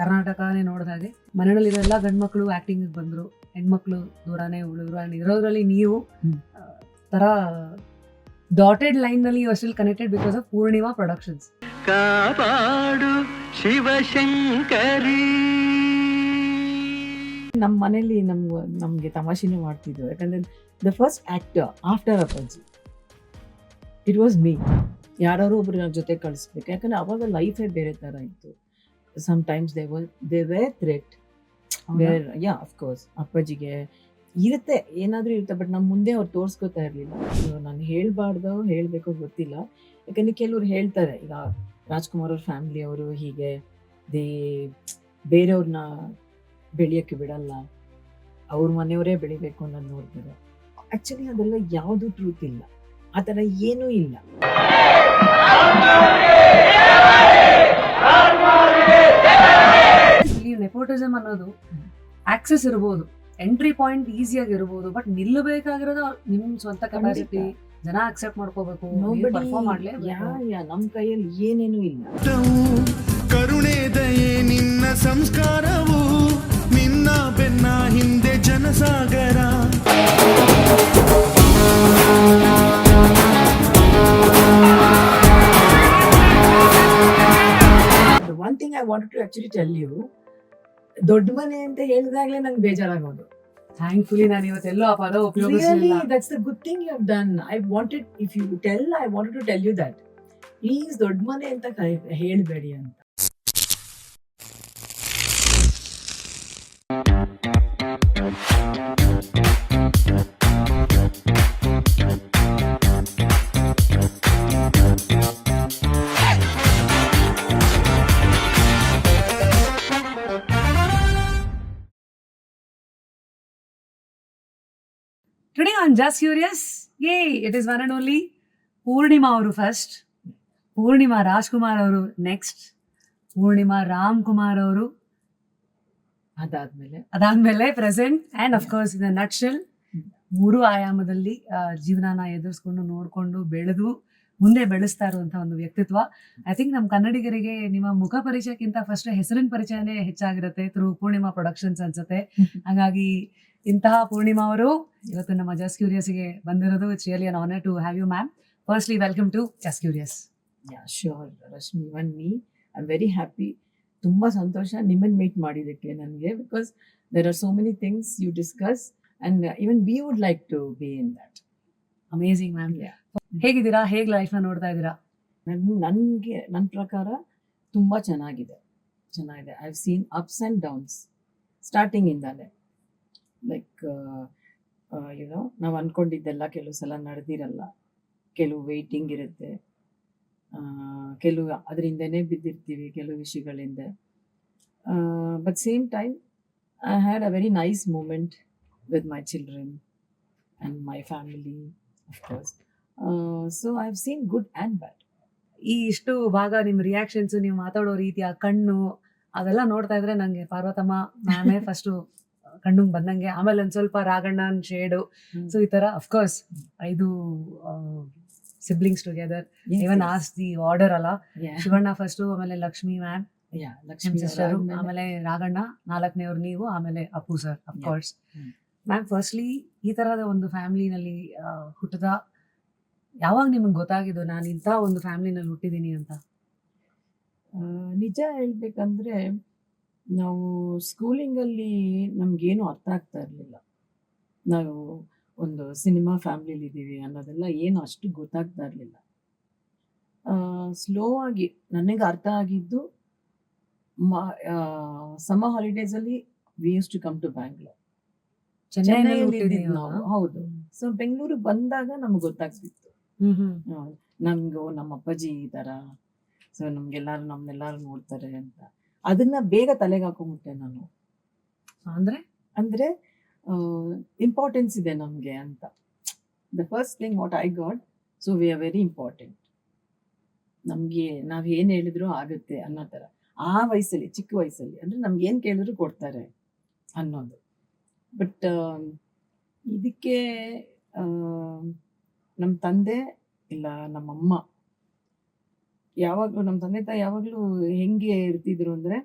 ಕರ್ನಾಟಕನೇ ನೋಡಿದಾಗೆ ಮನೆಯಲ್ಲಿರೋ ಎಲ್ಲ ಗಂಡ್ಮಕ್ಳು ಆಕ್ಟಿಂಗ್ ಬಂದ್ರು, ಹೆಣ್ಮಕ್ಳು ದೂರನೇ ಉಳಿದ್ರು. ಅಂಡ್ ಇರೋದ್ರಲ್ಲಿ ನೀವು ತರ ಡಾಟೆಡ್ ಲೈನ್ ನಲ್ಲಿ you are still connected because of Poornima productions. ಕಾಪಾಡು ಶಿವಶಂಕರಿ. ನಮ್ಮ ಮನೇಲಿ ನಮ್ಗೆ ತಮಾಷೆನೂ ಮಾಡ್ತಿದ್ರು, ಯಾಕಂದ್ರೆ the first actor after Appaji it was me. ಯಾರು ಒಬ್ರು ನನ್ನ ಜೊತೆ ಕಳಿಸ್ಬೇಕು, ಯಾಕಂದ್ರೆ ಅವಾಗ ಲೈಫೇ ಬೇರೆ ಥರ ಇತ್ತು. Sometimes they were threat were yeah of course ಅಪ್ಪಾಜಿಗೆ ಇರುತ್ತೆ, ಏನಾದರೂ ಇರುತ್ತೆ, ಬಟ್ ನಮ್ಮ ಮುಂದೆ ಅವ್ರು ತೋರಿಸ್ಕೋತಾ ಇರಲಿಲ್ಲ. ನಾನು ಹೇಳ್ಬಾರ್ದು ಹೇಳಬೇಕು ಗೊತ್ತಿಲ್ಲ, ಯಾಕಂದರೆ ಕೆಲವ್ರು ಹೇಳ್ತಾರೆ ಈಗ ರಾಜ್ಕುಮಾರ್ ಅವ್ರ ಫ್ಯಾಮಿಲಿ ಅವರು ಹೀಗೆ ಬೇರೆಯವ್ರನ್ನ ಬೆಳೆಯೋಕ್ಕೆ ಬಿಡಲ್ಲ, ಅವ್ರ ಮನೆಯವರೇ ಬೆಳಿಬೇಕು ಅನ್ನೋದು ನೋಡ್ತಾರೆ. ಆ್ಯಕ್ಚುಲಿ ಅದೆಲ್ಲ ಯಾವುದು ಟ್ರೂತ್ ಇಲ್ಲ, ಆ ಥರ ಏನೂ ಇಲ್ಲ. ನೆಪೋಟಿಸಮ್ ಅನ್ನೋದು ಆಕ್ಸೆಸ್ ಇರ್ಬೋದು, ಎಂಟ್ರಿ ಪಾಯಿಂಟ್ ಈಸಿಯಾಗಿ ಇರ್ಬೋದು, ಬಟ್ ನಿಲ್ಲಬೇಕಾಗಿರೋದು ನಿಮ್ ಸ್ವಂತ ಕೆಪಾಸಿಟಿ, ಜನ ಅಕ್ಸೆಪ್ಟ್ ಮಾಡ್ಕೋಬೇಕು, ಪರ್ಫಾರ್ಮ್ ಮಾಡ್ಲೇ. ನಮ್ಮ ಕೈಯಲ್ಲಿ ಏನೇನೂ ಇಲ್ಲ. ಕರುಣೆ ದಯೆ ನಿನ್ನ ಸಂಸ್ಕಾರವು, ನಿನ್ನ ಬೆನ್ನ ಹಿಂದೆ ಜನಸಾಗರ. One thing I wanted to actually tell you, ದೊಡ್ಡ ಮನೆ ಅಂತ ಹೇಳಿದಾಗಲೇ ನಂಗೆ ಬೇಜಾರಾಗೋದು. ಥ್ಯಾಂಕ್ಫುಲಿ ನಾನು ಇವತ್ತೆಲ್ಲೋ ಆ ಪದ ಉಪಯೋಗಿಸಲಿಲ್ಲ. That's the good thing you have done. I wanted if you tell, I wanted to tell you that please ದೊಡ್ಡ ಮನೆ ಅಂತ ಹೇಳಬೇಡಿ ಅಂತ. Today on Just Curious, yay, it is one and only Purnima ಅವರು ಫಸ್ಟ್, ಪೂರ್ಣಿಮಾ ರಾಜ್ಕುಮಾರ್ ಅವರು ನೆಕ್ಸ್ಟ್, ಪೂರ್ಣಿಮಾ ರಾಮ್ ಕುಮಾರ್ ಅವರು ಅದಾದ್ಮೇಲೆ present. And of course ಇನ್ ನಟ್ಶೆಲ್ 3 ಆಯಾಮದಲ್ಲಿ ಜೀವನನ ಎದುರಿಸ್ಕೊಂಡು ನೋಡ್ಕೊಂಡು ಬೆಳೆದು ಮುಂದೆ ಬೆಳೆಸ್ತಾ ಇರುವಂತಹ ಒಂದು ವ್ಯಕ್ತಿತ್ವ. ಐ ಥಿಂಕ್ ನಮ್ಮ ಕನ್ನಡಿಗರಿಗೆ ನಿಮ್ಮ ಮುಖ ಪರಿಚಯಕ್ಕಿಂತ ಫಸ್ಟ್ ಹೆಸರಿನ ಪರಿಚಯನೇ ಹೆಚ್ಚಾಗಿರುತ್ತೆ ಥ್ರೂ ಪೂರ್ಣಿಮಾ ಪ್ರೊಡಕ್ಷನ್ಸ್ ಅನ್ಸುತ್ತೆ. ಹಾಗಾಗಿ ಇಂತಹ ಪೂರ್ಣಿಮಾ ಅವರು ಇವತ್ತು ನಮ್ಮ ಜಸ್ಟ್ ಕ್ಯೂರಿಯಸ್ಗೆ ಬಂದಿರೋದು. It's really an honour to have you ma'am. Firstly welcome to Just Curious. Yeah sure Rashmi, one me I am very happy. ತುಂಬ ಸಂತೋಷ ನಿಮ್ಮನ್ನು ಮೀಟ್ ಮಾಡಿದ್ದಕ್ಕೆ ನನಗೆ, because there are so many things you discuss and even we would like to be in that. Amazing ma'am. ಹೇಗಿದ್ದೀರಾ? ಹೇಗೆ ಲೈಫ್ನ ನೋಡ್ತಾ ಇದ್ದೀರಾ? ನನ್ನ ಪ್ರಕಾರ ತುಂಬ ಚೆನ್ನಾಗಿದೆ. I have seen ups and downs ಸ್ಟಾರ್ಟಿಂಗಿಂದಾನೆ. ಲೈಕ್ ಯುನೋ ನಾವು ಅಂದ್ಕೊಂಡಿದ್ದೆಲ್ಲ ಕೆಲವು ಸಲ ನಡೆದಿರಲ್ಲ, ಕೆಲವು ವೆಯ್ಟಿಂಗ್ ಇರುತ್ತೆ, ಕೆಲವು ಅದರಿಂದನೇ ಬಿದ್ದಿರ್ತೀವಿ ಕೆಲವು ವಿಷಯಗಳಿಂದ. But same time I had a very nice moment with my children and my family of course. So I have seen good and bad. ಈ ಇಷ್ಟು ಭಾಗ ನಿಮ್ಮ ರಿಯಾಕ್ಷನ್ಸ್, ನೀವು ಮಾತಾಡೋ ರೀತಿ, ಆ ಕಣ್ಣು, ಅದೆಲ್ಲ ನೋಡ್ತಾ ಇದ್ರೆ ನಂಗೆ ಪಾರ್ವತಮ್ಮ ಮ್ಯಾಮೇ ಫಸ್ಟು ಕಣ್ಣಂಗೆ ಬಂದಂಗೆ. ಆಮೇಲೆ ಒಂದು ಸ್ವಲ್ಪ ರಾಘಣ್ಣನ್ ಶೇಡು. ಸೊ ಈ ತರ of course 5 siblings together. Even as the order ಅಲ್ಲ, ಶಿವಣ್ಣ ಫಸ್ಟು, ಆಮೇಲೆ ಲಕ್ಷ್ಮಿ ಮ್ಯಾಮ್, ಸಿಸ್ಟರು, ಆಮೇಲೆ ರಾಘಣ್ಣ, 4ನೇವ್ರು ನೀವು, ಆಮೇಲೆ Appu sir of course. Ma'am, firstly ಈ ತರದ ಒಂದು ಫ್ಯಾಮಿಲಿನಲ್ಲಿ ಹುಟ್ಟದ ಯಾವಾಗ ನಿಮಗೆ ಗೊತ್ತಾಗಿದ್ದು ನಾನು ಇಂಥ ಒಂದು ಫ್ಯಾಮಿಲಿನಲ್ಲಿ ಹುಟ್ಟಿದ್ದೀನಿ ಅಂತ? ನಿಜ ಹೇಳ್ಬೇಕಂದ್ರೆ ನಾವು ಸ್ಕೂಲಿಂಗಲ್ಲಿ ನಮಗೇನು ಅರ್ಥ ಆಗ್ತಾ ಇರಲಿಲ್ಲ. ನಾವು ಒಂದು ಸಿನಿಮಾ ಫ್ಯಾಮ್ಲಿಲಿ ಇದ್ದೀವಿ ಅನ್ನೋದೆಲ್ಲ ಏನು ಅಷ್ಟು ಗೊತ್ತಾಗ್ತಾ ಇರಲಿಲ್ಲ. ಸ್ಲೋ ಆಗಿ ನನಗೆ ಅರ್ಥ ಆಗಿದ್ದು ಸಮ್ಮರ್ ಹಾಲಿಡೇಸಲ್ಲಿ we used to come to Bangalore. ಚೆನ್ನೈಯಲ್ಲಿ ಇದ್ದಿದ್ದು ನಾವು. ಹೌದು. ಸೊ ಬೆಂಗಳೂರಿಗೆ ಬಂದಾಗ ನಮ್ಗೆ ಗೊತ್ತಾಗ್ತಿತ್ತು, ನಮ್ಗೂ ನಮ್ಮ ಅಪ್ಪಾಜಿ ಈ ಥರ, ಸೊ ನಮ್ಮನ್ನೆಲ್ಲರೂ ನೋಡ್ತಾರೆ ಅಂತ. ಅದನ್ನ ಬೇಗ ತಲೆಗೆ ಹಾಕೊಂಡ್ಬಿಟ್ಟೆ ನಾನು. ಅಂದ್ರೆ ಇಂಪಾರ್ಟೆನ್ಸ್ ಇದೆ ನಮಗೆ ಅಂತ. The first thing what I got, so we are very important, ನಮಗೆ ನಾವು ಏನು ಹೇಳಿದ್ರು ಆಗುತ್ತೆ ಅನ್ನೋ ಥರ. ಆ ವಯಸ್ಸಲ್ಲಿ, ಚಿಕ್ಕ ವಯಸ್ಸಲ್ಲಿ, ಅಂದರೆ ನಮ್ಗೆ ಏನು ಕೇಳಿದ್ರು ಕೊಡ್ತಾರೆ ಅನ್ನೋದು. ಬಟ್ ಇದಕ್ಕೆ ನಮ್ಮ ತಂದೆ ಇಲ್ಲ ನಮ್ಮಮ್ಮ ಯಾವಾಗಲೂ, ನಮ್ಮ ತಂದೆ ತಾಯಿ ಯಾವಾಗಲೂ ಹೆಂಗೆ ಇರ್ತಿದ್ರು ಅಂದರೆ,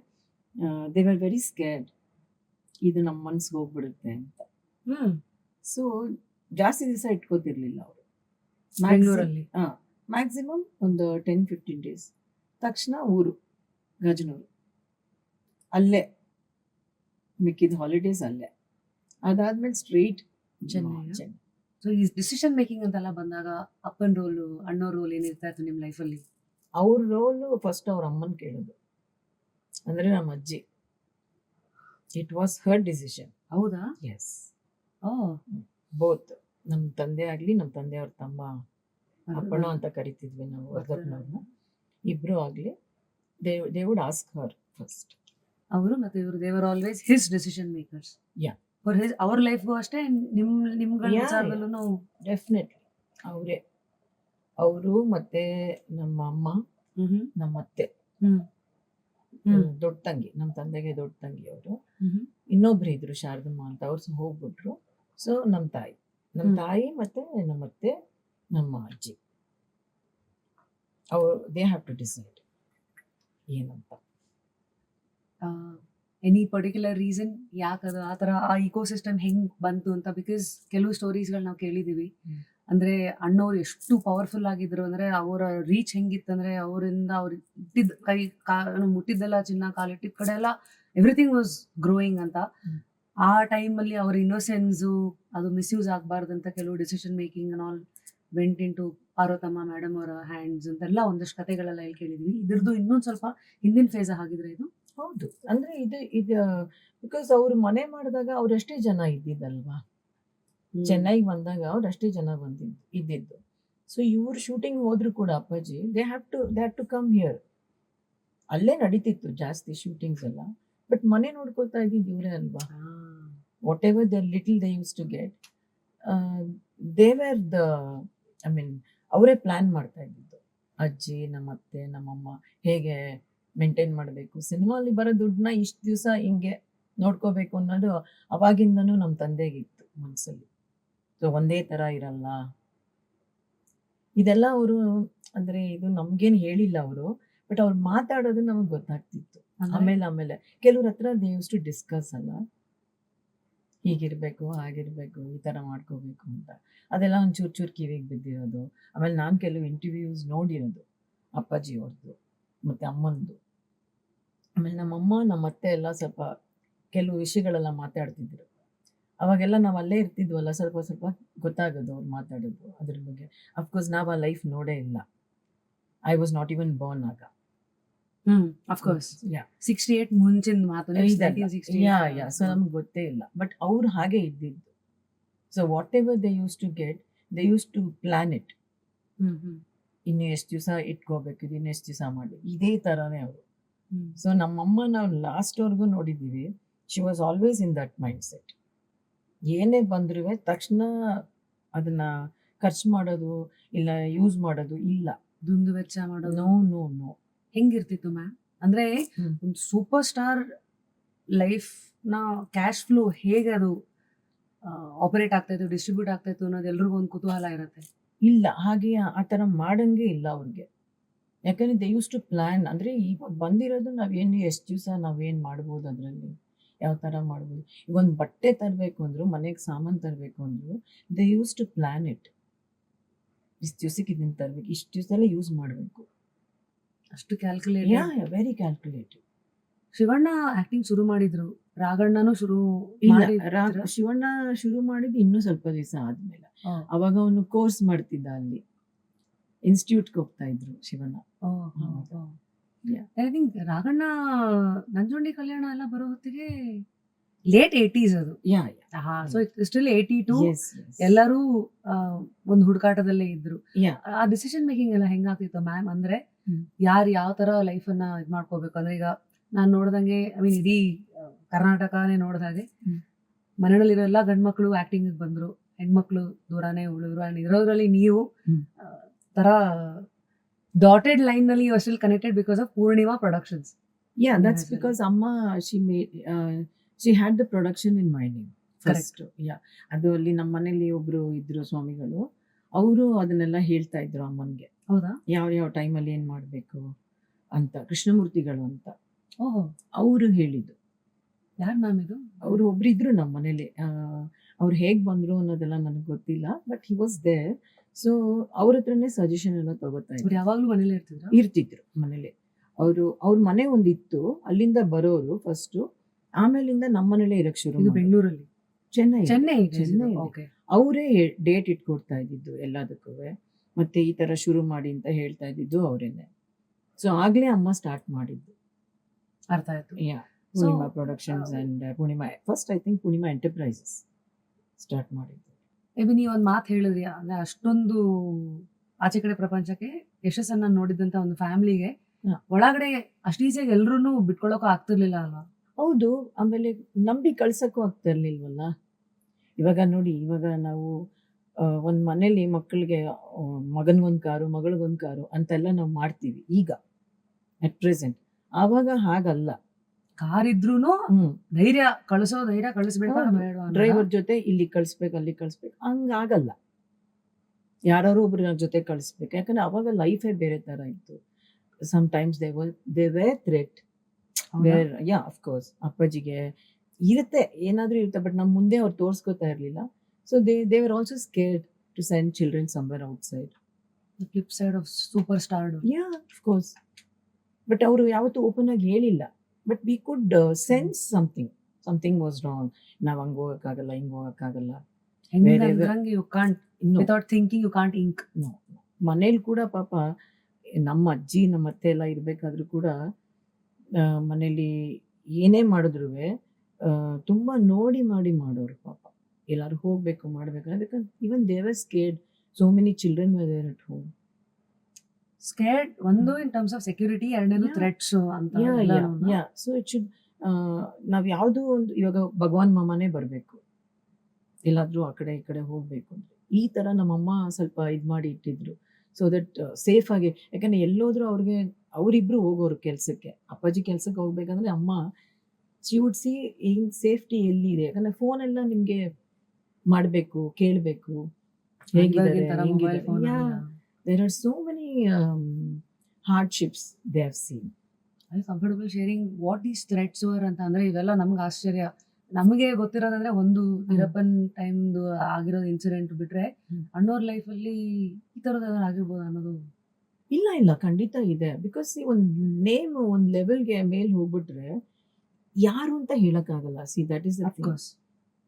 ದೇ ವರ್ ವೆರಿ ಸ್ಕೇರ್ಡ್, ಇದು ನಮ್ಮ ಮನ್ಸಿಗೆ ಹೋಗ್ಬಿಡುತ್ತೆ ಅಂತ. ಸೊ ಜಾಸ್ತಿ ದಿವಸ ಇಟ್ಕೋತಿರ್ಲಿಲ್ಲ ಅವರು ಬೆಂಗಳೂರಲ್ಲಿ. ಮ್ಯಾಕ್ಸಿಮಮ್ ಒಂದು 10-15 ಡೇಸ್, ತಕ್ಷಣ ಊರು ಗಜನೂರು, ಅಲ್ಲೇ ಮಿಕ್ಕಿದ ಹಾಲಿಡೇಸ್ ಅಲ್ಲೇ, ಅದಾದ್ಮೇಲೆ ಸ್ಟ್ರೈಟ್ ಚೆನ್ನೈ. ಚೆನ್ನೈ. ಸೊ ಈ ಡಿಸಿಷನ್ ಮೇಕಿಂಗ್ ಅಂತೆಲ್ಲ ಬಂದಾಗ ಅಪ್ಪನ ರೋಲು, ಅಣ್ಣವ್ರ ರೋಲ್ ಏನಿರ್ತಾ ಇತ್ತು ನಿಮ್ಮ ಲೈಫಲ್ಲಿ? ಅವ್ರ ರೋಲು ಫಸ್ಟ್ ಅವ್ರ ಅಮ್ಮನ್ ಕೇಳೋದು, ಅಂದ್ರೆ ನಮ್ಮ ಅಜ್ಜಿ. It was her decision. ಹೌದಾ? ಎಸ್, ಓ, ಬೋತ್. ನಮ್ಮ ತಂದೆ ಆಗ್ಲಿ, ನಮ್ಮ ತಂದೆಯವ್ರ ತಮ್ಮ ಅಪ್ಪಣ ಅಂತ ಕರಿತಿದ್ವಿ ನಾವು ವರ್ಧಪ್ಪನವ್ರನ್ನ, ಇಬ್ರು ಆಗ್ಲಿ, they would ask her first. ಅವರು ಮತ್ತೆ ಇವರು they were always his decision makers. Yeah. For his ಅವರ್ ಲೈಫ್ಗೂ ಅಷ್ಟೇ, ನಿಮ್ಗಳ Yeah, ವಿಚಾರದಲ್ಲೂ ಡೆಫಿನೆಟ್ಲಿ ಅವರೇ. ಅವರು ಮತ್ತೆ ನಮ್ಮ ಅಮ್ಮ, ನಮ್ಮ ಅತ್ತೆ, ದೊಡ್ಡ ತಂಗಿ, ನಮ್ಮ ತಂದೆಗೆ ದೊಡ್ಡ ತಂಗಿ ಅವರು. ಇನ್ನೊಬ್ರು ಇದ್ರು ಶಾರದಮ್ಮ ಅಂತ, ಅವ್ರು ಹೋಗ್ಬಿಟ್ರು. ಸೊ ನಮ್ಮ ತಾಯಿ ಮತ್ತೆ ನಮ್ಮ ಅತ್ತೆ, ನಮ್ಮ ಅಜ್ಜಿ, ಅವರು ದೇ ಹ್ಯಾವ್ ಟು ಡಿಸೈಡ್ ಏನಂತ. ಎನಿ ಪರ್ಟಿಕ್ಯುಲರ್ ರೀಸನ್ ಯಾಕದು ಆ ಥರ ಆ ಇಕೋಸಿಸ್ಟಮ್ ಹೆಂಗ್ ಬಂತು ಅಂತ? ಬಿಕಾಸ್ ಕೆಲವು ಸ್ಟೋರೀಸ್ಗಳು ನಾವು ಕೇಳಿದೀವಿ. ಅಂದ್ರೆ ಅಣ್ಣವ್ರು ಎಷ್ಟು ಪವರ್ಫುಲ್ ಆಗಿದ್ರು ಅಂದ್ರೆ, ಅವರ ರೀಚ್ ಹೆಂಗಿತ್ತಂದ್ರೆ, ಅವರಿಂದ ಅವ್ರು ಇಟ್ಟಿದ್ದ ಕೈ ಮುಟ್ಟಿದ್ದೆಲ್ಲ ಚಿನ್ನ, ಕಾಲಿಟ್ಟಿದ ಕಡೆ ಎಲ್ಲ ಎವ್ರಿಥಿಂಗ್ ವಾಸ್ ಗ್ರೋಯಿಂಗ್ ಅಂತ. ಆ ಟೈಮಲ್ಲಿ ಅವ್ರ ಇನ್ನೋಸೆನ್ಸು ಅದು ಮಿಸ್ಯೂಸ್ ಆಗಬಾರ್ದಂತ ಕೆಲವು decision making and all went in to Parvathamma madam ಅವರ ಹ್ಯಾಂಡ್ಸ್ ಅಂತೆಲ್ಲ ಒಂದಷ್ಟು ಕತೆಗಳೆಲ್ಲ ಇಲ್ಲಿ ಕೇಳಿದ್ವಿ. ಇದ್ರದ್ದು ಇನ್ನೊಂದು ಸ್ವಲ್ಪ ಹಿಂದಿನ ಫೇಸ್ ಆಗಿದ್ರೆ ಇದು. ಹೌದು, ಅಂದ್ರೆ ಇದು ಬಿಕಾಸ್ ಅವ್ರು ಮನೆ ಮಾಡಿದಾಗ ಅವ್ರಷ್ಟೇ ಜನ ಇದ್ದಿದ್ದಲ್ವಾ, ಚೆನ್ನೈಗೆ ಬಂದಾಗ ಅವ್ರಷ್ಟೇ ಜನ ಇದ್ದಿದ್ದು. ಸೊ ಇವ್ರು ಶೂಟಿಂಗ್ ಹೋದ್ರು ಕೂಡ Appaji they have to come here. ಅಲ್ಲೇ ನಡೀತಿತ್ತು ಜಾಸ್ತಿ ಶೂಟಿಂಗ್ಸ್ ಎಲ್ಲ, ಬಟ್ ಮನೆ ನೋಡ್ಕೊಳ್ತಾ ಇದ್ದಿದ್ದು ಇವರೇ ಅಲ್ವಾ. Whatever the little they used to get, they were the, I mean ಅವರೇ ಪ್ಲಾನ್ ಮಾಡ್ತಾ ಇದ್ದಿದ್ದು. ಅಜ್ಜಿ, ನಮ್ಮ ಅತ್ತೆ, ನಮ್ಮಮ್ಮ ಹೇಗೆ ಮೇಂಟೈನ್ ಮಾಡಬೇಕು, ಸಿನಿಮಾಲಿ ಬರೋ ದುಡ್ಡನ್ನ ಇಷ್ಟು ದಿವಸ ಹಿಂಗೆ ನೋಡ್ಕೋಬೇಕು ಅನ್ನೋದು ಅವಾಗಿಂದನೂ ನಮ್ಮ ತಂದೆಗಿತ್ತು ಮನಸ್ಸಲ್ಲಿ. ಸೊ ಒಂದೇ ಥರ ಇರಲ್ಲ ಇದೆಲ್ಲ. ಅವರು ಅಂದರೆ ಇದು ನಮ್ಗೇನು ಹೇಳಿಲ್ಲ ಅವರು, ಬಟ್ ಅವ್ರು ಮಾತಾಡೋದು ನಮಗೆ ಗೊತ್ತಾಗ್ತಿತ್ತು. ಆಮೇಲೆ ಕೆಲವ್ರ ಹತ್ರ ದೇ ಯೂಸ್ ಟು ಡಿಸ್ಕಸ್ ಅಲ್ಲ, ಹೀಗಿರ್ಬೇಕು, ಹಾಗಿರ್ಬೇಕು, ಈ ಥರ ಮಾಡ್ಕೋಬೇಕು ಅಂತ. ಅದೆಲ್ಲ ಒಂದು ಚೂರು ಕಿವಿಗೆ ಬಿದ್ದಿರೋದು. ಆಮೇಲೆ ನಾನು ಕೆಲವು ಇಂಟರ್ವ್ಯೂಸ್ ನೋಡಿರೋದು ಅಪ್ಪಾಜಿ ಅವ್ರದ್ದು ಮತ್ತು ಅಮ್ಮಂದು. ಆಮೇಲೆ ನಮ್ಮಮ್ಮ, ನಮ್ಮ ಅತ್ತೆ ಎಲ್ಲ ಸ್ವಲ್ಪ ಕೆಲವು ವಿಷಯಗಳೆಲ್ಲ ಮಾತಾಡ್ತಿದ್ರು. ಅವಾಗೆಲ್ಲ ನಾವು ಅಲ್ಲೇ ಇರ್ತಿದ್ವಲ್ಲ, ಸ್ವಲ್ಪ ಗೊತ್ತಾಗೋದು ಅವ್ರು ಮಾತಾಡೋದು ಅದ್ರ ಬಗ್ಗೆ. ಅಫ್ಕೋರ್ಸ್ ನಾವು ಆ ಲೈಫ್ ನೋಡೇ ಇಲ್ಲ. I was not even born ಆಗ. ಅಫ್ಕೋರ್ಸ್ 68 ಮುಂಚಿನ ಮಾತು. ಸೊ ನಮ್ಗೆ ಗೊತ್ತೇ ಇಲ್ಲ. ಬಟ್ ಅವ್ರು ಹಾಗೆ ಇದ್ದಿದ್ದು. So whatever they used to get, they used to plan it. ಇನ್ನು ಎಷ್ಟು ದಿವಸ ಇಟ್ಕೋಬೇಕು, ಇನ್ನು ಎಷ್ಟು ದಿವಸ ಮಾಡಬೇಕು, ಇದೇ ಥರನೇ ಅವರು. ಸೊ ನಮ್ಮಮ್ಮ ನಾವು ಲಾಸ್ಟ್ವರೆಗೂ ನೋಡಿದ್ದೀವಿ, she was always in that mind set. ಏನೇ ಬಂದ್ರೂ ತಕ್ಷಣ ಅದನ್ನ ಖರ್ಚು ಮಾಡೋದು ಇಲ್ಲ, ಯೂಸ್ ಮಾಡೋದು ಇಲ್ಲ, ದುಂದು ವೆಚ್ಚ ಮಾಡೋದು. ನೋ. ಹೆಂಗಿರ್ತಿತ್ತು ಮ್ಯಾಮ್ ಅಂದ್ರೆ ಒಂದು ಸೂಪರ್ ಸ್ಟಾರ್ ಲೈಫ್ ನ ಕ್ಯಾಶ್ ಫ್ಲೋ ಹೇಗೆ ಅದು ಆಪರೇಟ್ ಆಗ್ತಾ ಇತ್ತು, ಡಿಸ್ಟ್ರಿಬ್ಯೂಟ್ ಆಗ್ತಾ ಇತ್ತು ಅನ್ನೋದು ಎಲ್ರಿಗೂ ಒಂದು ಕುತೂಹಲ ಇರುತ್ತೆ. ಇಲ್ಲ, ಹಾಗೆ ಆ ಥರ ಮಾಡಂಗೆ ಇಲ್ಲ ಅವ್ರಿಗೆ. ಯಾಕಂದರೆ ದೇ ಯೂಸ್ ಟು ಪ್ಲ್ಯಾನ್. ಅಂದರೆ ಇವಾಗ ಬಂದಿರೋದು ನಾವೇನು ಎಷ್ಟು ದಿವಸ ನಾವೇನು ಮಾಡ್ಬೋದು, ಅದರಲ್ಲಿ ಯಾವ ಥರ ಮಾಡ್ಬೋದು. ಈಗ ಒಂದು ಬಟ್ಟೆ ತರಬೇಕು ಅಂದರು, ಮನೆಗೆ ಸಾಮಾನು ತರಬೇಕು ಅಂದರು, they used to plan it. ಇಷ್ಟು ದಿವ್ಸಕ್ಕೆ ಇದನ್ನು ತರಬೇಕು, ಇಷ್ಟು ದಿವಸದಲ್ಲೇ ಯೂಸ್ ಮಾಡಬೇಕು. ಅಷ್ಟು calculate, very calculative. Shivanna acting ಶುರು ಮಾಡಿದ್ರು, ರಾಘಣ್ಣನೂ ಶುರು ಶಿವಣ್ಣ ಶುರು ಮಾಡಿದ್ದು ಇನ್ನೂ ಸ್ವಲ್ಪ ದಿವಸ ಆದ್ಮೇಲೆ. ಅವಾಗ ಅವನು ಕೋರ್ಸ್ ಮಾಡ್ತಿದ್ದ, ಅಲ್ಲಿ ಇನ್ಸ್ಟಿಟ್ಯೂಟ್ಗೆ ಹೋಗ್ತಾ ಇದ್ರು ಶಿವಣ್ಣ. ಐ ಥಿಂಕ್ ರಾಘಣ್ಣ ನಂಜುಂಡಿ ಕಲ್ಯಾಣ ಎಲ್ಲ ಬರೋ ಹೊತ್ತಿಗೆ ಲೇಟ್ 80s ಅದು. ಸೊ ಸ್ಟಿಲ್ 82 ಎಲ್ಲರೂ ಒಂದು ಹುಡುಕಾಟದಲ್ಲೇ ಇದ್ರು. ಆ ಡಿಸಿಷನ್ ಮೇಕಿಂಗ್ ಎಲ್ಲ ಹೆಂಗಾಗ್ತಿತ್ತು ಮ್ಯಾಮ್? ಅಂದ್ರೆ ಯಾರು ಯಾವ ತರ ಲೈಫ್ ಅನ್ನ ಇದ್ ಮಾಡ್ಕೋಬೇಕು ಅಂದ್ರೆ, ಈಗ ನಾನ್ ನೋಡ್ದಂಗೆ, ಐ ಮೀನ್ ಇಡೀ ಕರ್ನಾಟಕನೇ ನೋಡ್ದಾಗೆ ಮನೆಯಲ್ಲಿರೋ ಎಲ್ಲಾ ಗಂಡ್ಮಕ್ಳು ಆಕ್ಟಿಂಗ್ ಬಂದ್ರು, ಹೆಣ್ಮಕ್ಳು ದೂರಾನೇ ಉಳಿದ್ರು. ಅಂಡ್ ಇರೋದ್ರಲ್ಲಿ ನೀವು ತರ ಡಾಟೆಡ್ ಲೈನ್ ನಲ್ಲಿ you are still connected because of Poornima productions. That's because ಅಮ್ಮ she had the production in my name first. ಅದು ಅಲ್ಲಿ ನಮ್ಮ ಮನೇಲಿ ಒಬ್ರು ಇದ್ರು ಸ್ವಾಮಿಗಳು, ಅವರು ಅದನ್ನೆಲ್ಲ ಹೇಳ್ತಾ ಇದ್ರು ಅಮ್ಮನ್ಗೆ. ಹೌದಾ? ಯಾವ ಟೈಮಲ್ಲಿ ಏನ್ ಮಾಡ್ಬೇಕು ಅಂತ. ಕೃಷ್ಣಮೂರ್ತಿಗಳು ಅಂತ ಓಹೋ, ಅವರು ಹೇಳಿದ್ದು. ಯಾರ್ ಮ್ಯಾಮ್ ಇದು? ಅವರು ಒಬ್ರು ಇದ್ರು ನಮ್ಮ ಮನೇಲಿ. ಅವ್ರು ಹೇಗ್ ಬಂದ್ರು ಅನ್ನೋದೆಲ್ಲ ನನಗೆ ಗೊತ್ತಿಲ್ಲ, but he was there. So ಅವ್ರ ಹತ್ರನೇ ಸಜೆಷನ್ ಎಲ್ಲ ತಗೋತಾ ಅವ್ರು ಇದ್ರು. ಯಾವಾಗ್ಲೂ ಮನೇಲಿ ಇರ್ತಿದ್ರ? ಇರ್ತಿದ್ರು ಮನೇಲಿ. ಅವ್ರ ಮನೆ ಒಂದಿತ್ತು, ಅಲ್ಲಿಂದ ಬರೋರು ಫಸ್ಟ್, ಆಮೇಲಿಂದ ನಮ್ಮ ಮನೇಲೆ ಇರಕ್ ಶುರು ಇದು ಮಾಡಿದ್ರು. ಬೆಂಗಳೂರಲ್ಲಿ? ಚೆನ್ನೈ. ಚೆನ್ನೈ. ಓಕೆ. ಅವರೇ ಡೇಟ್ ಇಟ್ಕೊಡ್ತಾ ಇದ್ದಿದ್ದು ಎಲ್ಲದಕ್ಕೂ, ಮತ್ತೆ ಈ ತರ ಶುರು ಮಾಡಿ ಅಂತ ಹೇಳ್ತಾ ಇದ್ದಿದ್ದು ಅವರೇನೆ. ಸೊ ಆಗ್ಲೇ ಅಮ್ಮ ಸ್ಟಾರ್ಟ್ ಮಾಡಿದ್ದು. ಅರ್ಥ ಆಯ್ತು. Poornima productions and Poornima, first I think Poornima enterprises start ಮಾಡಿದ್ದು. ಮೇಬಿ ನೀವು ಒಂದ್ ಮಾತು ಹೇಳಿದ್ರಿ, ಅಂದ್ರೆ ಅಷ್ಟೊಂದು ಆಚೆ ಕಡೆ ಪ್ರಪಂಚಕ್ಕೆ ಯಶಸ್ಸನ್ನ ನೋಡಿದಂತ ಒಂದು ಫ್ಯಾಮಿಲಿಗೆ ಹಾ. ಒಳಗಡೆ ಅಷ್ಟು ಈಸಿಯಾಗಿ ಎಲ್ರು ಬಿಟ್ಕೊಳ್ಳೋಕೆ ಆಗ್ತಿರ್ಲಿಲ್ಲ ಅಲ್ವಾ? ಹೌದು, ಆಮೇಲೆ ನಂಬಿ ಕಳ್ಸಕ್ಕೂ ಆಗ್ತಾ ಇರ್ಲಿಲ್ವಲ್ಲ. ಇವಾಗ ನೋಡಿ, ಇವಾಗ ನಾವು ಒಂದ್ ಮನೇಲಿ ಮಕ್ಕಳಿಗೆ ಮಗನ್ಗೊಂದ್ ಕಾರು, ಮಗಳಿಗೊಂದ್ ಕಾರು ಅಂತೆಲ್ಲ ನಾವು ಮಾಡ್ತೀವಿ ಈಗ ಅಟ್ ಪ್ರೆಸೆಂಟ್. ಆವಾಗ ಹಾಗಲ್ಲ. ಕಾರ್ ಇದ್ರೂನು ಹ್ಮ್ ಧೈರ್ಯ ಕಳಿಸ್ಬೇಕಾ ಹೌದು. ಬೇಡವಾ ಅಂತ. ಡ್ರೈವರ್ ಜೊತೆ ಇಲ್ಲಿ ಕಳಿಸ್ಬೇಕು, ಅಲ್ಲಿ ಕಳಿಸ್ಬೇಕು, ಹಂಗಾಗಲ್ಲ. ಯಾರು ಒಬ್ರ ಜೊತೆ ಕಳಿಸ್ಬೇಕು, ಯಾಕಂದ್ರೆ ಅವಾಗ ಲೈಫೇ ಬೇರೆ ತರ ಇತ್ತು. Sometimes they were threat. ಹೌದಾ? ಯಾ, ಆಫ್ ಕೋರ್ಸ್ ಅಪ್ಪಾಜಿಗೆ ಇರುತ್ತೆ, ಏನಾದ್ರೂ ಇರುತ್ತೆ, ಬಟ್ ನಮ್ ಮುಂದೆ ಅವ್ರು ತೋರ್ಸ್ಕೊತಾ ಇರ್ಲಿಲ್ಲ. So they were also scared to send children somewhere outside. The flip side of super stardom. Yeah, of course. But ಅವರು ಯಾವತ್ತೂ ಓಪನ್ ಆಗಿ ಹೇಳಿಲ್ಲ. But we could sense something was wrong. ನಾವ್ ಹಂಗ್ ಹೋಗಕ್ಕಾಗಲ್ಲ, ಹಿಂಗ್ ಹೋಗಕ್ಕಾಗಲ್ಲ. ಹೆಂಗಂದ್ರಂಗೆ you can't, No, without thinking you can't ink. no. ಮನೇಲಿ ಕೂಡ ಪಾಪ ನಮ್ಮ ಅಜ್ಜಿ ನಮ್ಮ ಅತ್ತೆ ಎಲ್ಲ ಇರ್ಬೇಕಾದ್ರೂ ಕೂಡ ಮನೇಲಿ ಏನೇ ಮಾಡಿದ್ರು ತುಂಬಾ ನೋಡಿ ಮಾಡಿ ಮಾಡೋರು ಪಾಪ. ಎಲ್ಲಾರು ಹೋಗ್ಬೇಕು ಮಾಡ್ಬೇಕು, because even they were scared. So many children were there at home. Scared ಒಂದು in terms of security, ಎರಡನೇದು Yeah. threats ಅಂತ ಎಲ್ಲಾನು. ಸೊ ಇಟ್ ಶುಡ್, ನಾವ್ ಯಾವ್ದೋ ಒಂದು, ಇವಾಗ ಭಗವಾನ್ ಮಾಮನೇ ಬರ್ಬೇಕು, ಎಲ್ಲಾದ್ರೂ ಆ ಕಡೆ ಈ ಕಡೆ ಹೋಗ್ಬೇಕು ಅಂದ್ರೆ ಈ ತರ ನಮ್ಮಮ್ಮ ಸ್ವಲ್ಪ ಇದ್ ಮಾಡಿ ಇಟ್ಟಿದ್ರು. ಸೊ ದಟ್ ಸೇಫ್ ಆಗಿ, ಯಾಕಂದ್ರೆ ಎಲ್ಲೋದ್ರು ಅವರಿಬ್ರು ಹೋಗೋರು ಕೆಲ್ಸಕ್ಕೆ. ಅಪ್ಪಾಜಿ ಕೆಲ್ಸಕ್ಕೆ ಹೋಗ್ಬೇಕಂದ್ರೆ ಅಮ್ಮ ಶಿ ವುಡ್ ಸಿ ಏನ್ ಸೇಫ್ಟಿ ಎಲ್ಲಿದೆ, ಯಾಕಂದ್ರೆ ಫೋನ್ ಎಲ್ಲ ನಿಮ್ಗೆ ಮಾಡ್ಬೇಕು, ಕೇಳ್ಬೇಕು ಹೇಗಿದ್ದಾರೆ, ಇವಾಗಿನ ತರ mobile ಹೆಂಗಿದ್ದಾರೆ. phone Yeah, ಅಲ್ಲ. there are so many hardships they have seen. Are you comfortable sharing what these threats were ಅಂತ? ಅಂದ್ರೆ ಇವೆಲ್ಲ ನಮ್ಗೆ ಆಶ್ಚರ್ಯ. ನಮಗೆ ಗೊತ್ತಿರೋದಂದ್ರೆ ಒಂದು ವೀರಪ್ಪನ್ ಟೈಮ್ದು ಆಗಿರೋದು ಇನ್ಸಿಡೆಂಟ್ ಬಿಟ್ರೆ ಅಣ್ಣೋರ್ ಲೈಫ್ ಅಲ್ಲಿ ಈ ತರದ ಆಗಿರ್ಬೋದು ಅನ್ನೋದು. ಇಲ್ಲ, ಖಂಡಿತ ಇದೆ. ಬಿಕಾಸ್ ಒಂದ್ ನೇಮ್ ಒಂದ್ ಲೆವೆಲ್ಗೆ ಮೇಲ್ ಹೋಗ್ಬಿಟ್ರೆ ಯಾರು ಅಂತ ಹೇಳಕ್ಕಾಗಲ್ಲ. See that is the thing. Of course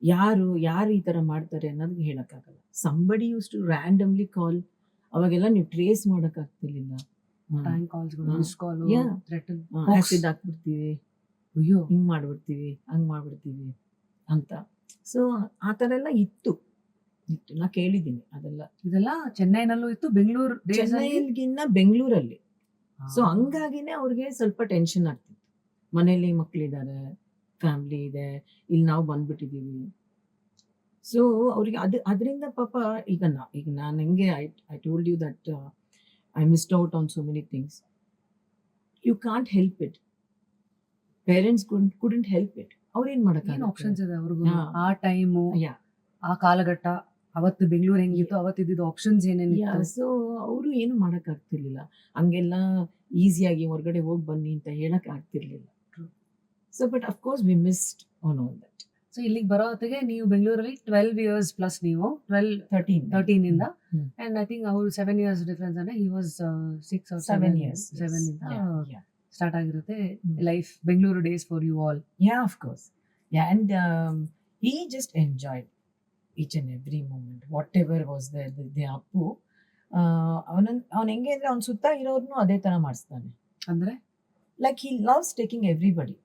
ಯಾರು ಈ ತರ ಮಾಡ್ತಾರೆ ಅನ್ನೋದಕ್ಕೆ ಹೇಳಕ್ಕಾಗಲ್ಲ. Somebody used to randomly call. ಅವಾಗೆಲ್ಲ ನೀವು ಟ್ರೇಸ್ ಮಾಡಕ್ ಆಗ್ತಿರ್ಲಿಲ್ಲ. ಟ್ಯಾಂಕ್ ಕಾಲ್ಸ್ಗಳು, miss call, Yeah. Threaten, acid ಹಾಕ್ಬಿಡ್ತೀವಿ, ಅಯ್ಯೋ ಹಿಂಗ್ ಮಾಡ್ಬಿಡ್ತೀವಿ, ಹಂಗ್ ಮಾಡ್ಬಿಡ್ತೀವಿ ಅಂತ. ಸೊ ಆ ತರ ಎಲ್ಲ ಇತ್ತು, ನಾ ಕೇಳಿದ್ದೀನಿ ಅದೆಲ್ಲ. ಇದೆಲ್ಲ ಚೆನ್ನೈನಲ್ಲೂ ಇತ್ತು, ಬೆಂಗಳೂರು ಚೆನ್ನೈಗಿನ್ನ ಬೆಂಗಳೂರಲ್ಲಿ. ಸೊ ಹಂಗಾಗಿನೇ ಅವ್ರಿಗೆ ಸ್ವಲ್ಪ ಟೆನ್ಷನ್ ಆಗ್ತಿತ್ತು. ಮನೇಲಿ ಮಕ್ಳಿದ್ದಾರೆ, ಫ್ಯಾಮಿಲಿ ಇದೆ, ಇಲ್ಲಿ ನಾವು ಬಂದ್ಬಿಟ್ಟಿದೀವಿ. ಸೊ ಅವ್ರಿಗೆ ಅದರಿಂದ ಪಾಪ ಈಗ ನಾನು ಹೆಂಗೆ I told you that I missed out on so many things. You can't help it. Parents couldn't help it. ಅವ್ರೇನ್ ಏನ್ ಮಾಡಕ್ ಆಪ್ಷನ್ಸ್ ಇದೆ ಅವ್ರಿಗೂ? ಹಾ. ಆ ಟೈಮು, ಯಾ. ಆ ಕಾಲಘಟ್ಟ, ಅವತ್ತು ಬೆಂಗಳೂರು ಹೆಂಗಿತ್ತು, ಅವತ್ತಿದ್ದ ಆಪ್ಷನ್ಸ್ ಏನೇನಿತ್ತು? ಸೊ ಅವರು ಏನು ಮಾಡಕ್ ಆಗ್ತಿರ್ಲಿಲ್ಲ. ಹಂಗೆಲ್ಲ ಈಸಿಯಾಗಿ ಹೊರಗಡೆ ಹೋಗಿ ಬನ್ನಿ ಅಂತ ಹೇಳಕ್ ಆಗ್ತಿರ್ಲಿಲ್ಲ. So but of course V missed on all that. So ಇಲ್ಲಿಗೆ ಬರೋ ಹೊತ್ತಿಗೆ ನೀವು ಬೆಂಗಳೂರಲ್ಲಿ 12 years ಪ್ಲಸ್, ನೀವು 13 ಇಂದ, ಅಂಡ್ ಐ ಥಿಂಕ್ ಅವ್ರು 7 years ಡಿಫ್ರೆನ್ಸ್ ಅಂದ್ರೆ he was 6 or 7 years. 7 ಇಂದ Yeah. ಸ್ಟಾರ್ಟ್ ಆಗಿರುತ್ತೆ life, Bengaluru days for you all. Yeah, of course. Yeah, and he just enjoyed each and every moment, whatever was there. The Appu, ಅವನ್ ಹೆಂಗೆ ಅಂದ್ರೆ ಅವ್ನ ಸುತ್ತ ಇರೋರ್ನು ಅದೇ ತರ ಮಾಡಿಸ್ತಾನೆ. ಅಂದ್ರೆ like he loves taking everybody.